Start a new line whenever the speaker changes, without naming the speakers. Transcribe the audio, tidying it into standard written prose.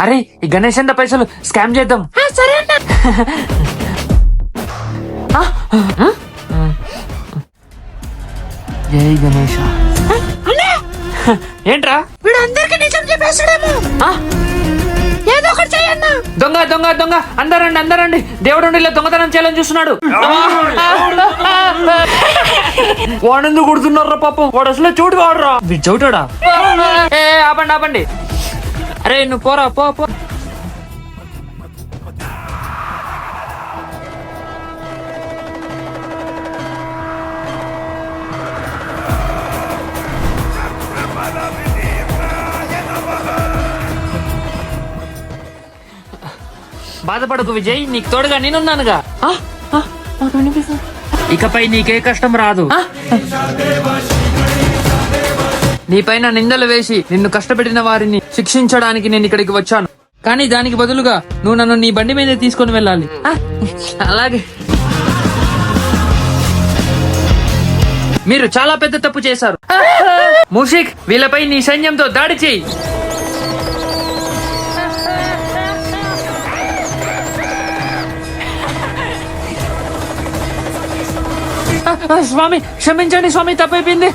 అరే ఈ గణేష్ అంత పైసలు స్కామ్ చేద్దాం.
సరే అన్న.
జై గణేష.
అన్నా
ఏంట్రా
వీడు అందరికి నిజం చెప్పేస్తాడేమో. ఏదో ఒకటి చెయ్యన్నా.
దొంగ దొంగ దొంగ అందరండి అందరండి, దేవుడు ఇలా దొంగతనం చేయాలని చూస్తున్నాడు. వాడెందుకు కొడుతున్నారా పాపం, వాడు అసలే చోటు వాడరా. వీడు చోటాడా? ఏ ఆపండి ఆపండి. అరే నువ్వు పోరా పో పో. బాధపడకు విజయ్, నీకు తోడుగా నేనున్నానుగా. ఇకపై నీకే కష్టం రాదు. నీపైన నిందలు వేసి నిన్ను కష్టపెట్టిన వారిని శిక్షించడానికి నేను ఇక్కడికి వచ్చాను. కానీ దానికి బదులుగా నువ్వు నన్ను నీ బండి మీద తీసుకొని వెళ్ళాలి. అలాగే. మీరు చాలా పెద్ద తప్పు చేశారు. మూషిక్, వీళ్ళపై నీ సైన్యంతో దాడి చేయి. స్వామి క్షమించండి స్వామి, తప్పైపోయింది.